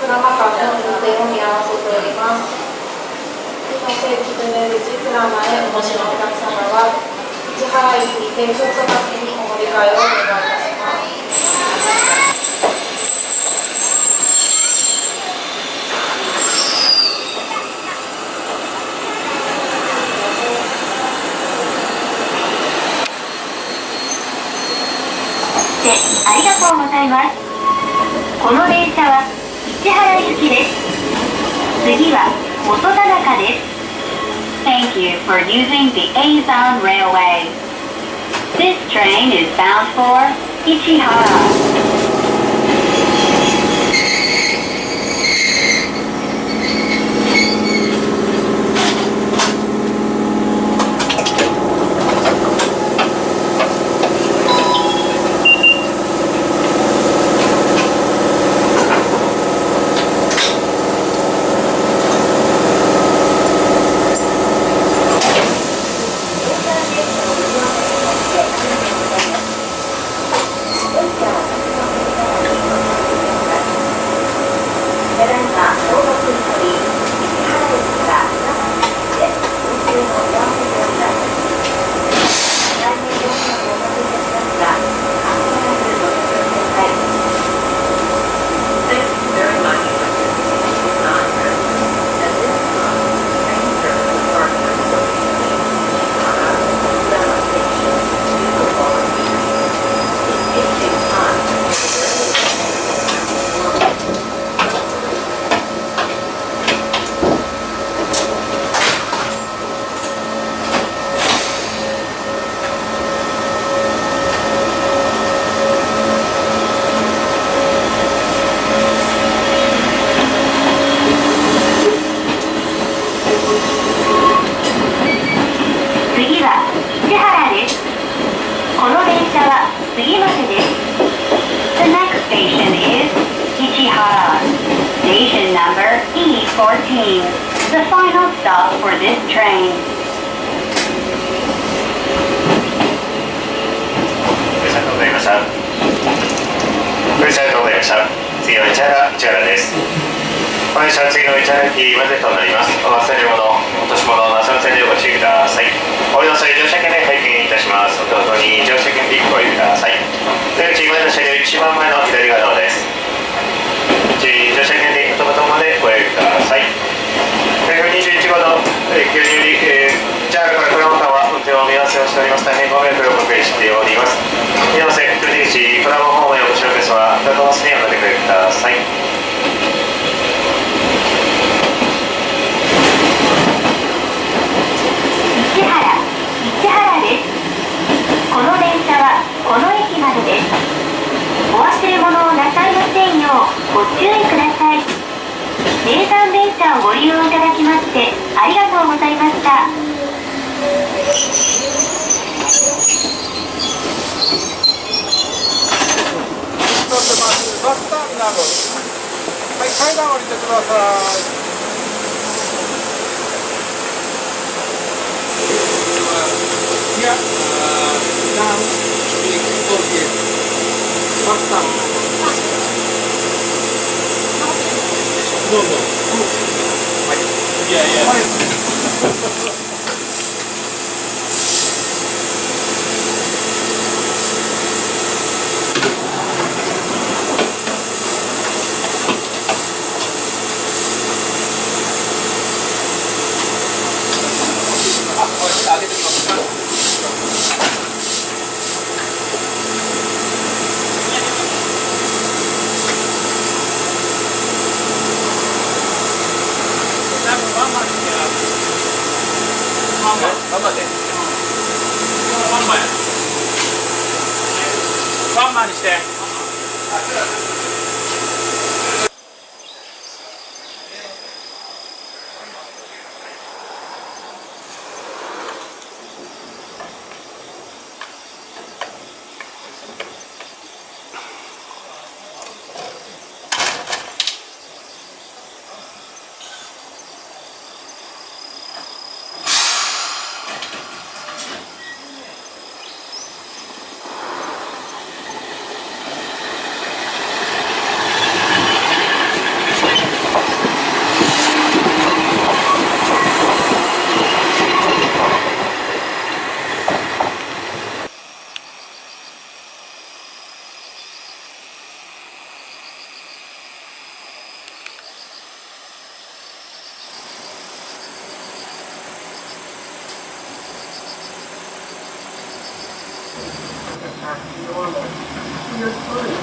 ドラマ間の予定を見合わせております。そして吉備出口プラマへお越しのお客様は市払いにてちょっとだけにお乗り換えをお願いいたします。ありがとうございます。この電車は市原行きです。次は元田中です。Thank you for using the Eizan Railway. This train is bound for Ichihara. 次までです。The next station is Ichihara. Station number E14. The final stop for this train. ご乗車ありがとうございました。ご乗車ありがとうございました。次の市原です。本列車は次の市原駅までとなります。お忘れ物、落とし物なさらせでご注意ください。お降りの際、乗車券で拝見いたします。お手元に乗車券でご入れください。出口前の車両一番前の左側です。乗車券でお手元までご入れください。21号の駅により、JR から倉本は運転を見合わせをしております。大変ご迷惑をおかけしております。見合わせ、出口、倉本方面へお越しの皆様、ダドバスにお乗り換えください。市原です。この電車はこの駅までです。お忘れ物をなさいませんようご注意ください。名山電車をご利用いただきましてありがとうございました。バスターミナル、はい、階段降りてください。いや、down big object バスターミナル。どうぞ。はい。いやいや。はい上げてみますか。ワンマンで。ワンマンや。ワンマンにして。Yes, sorry.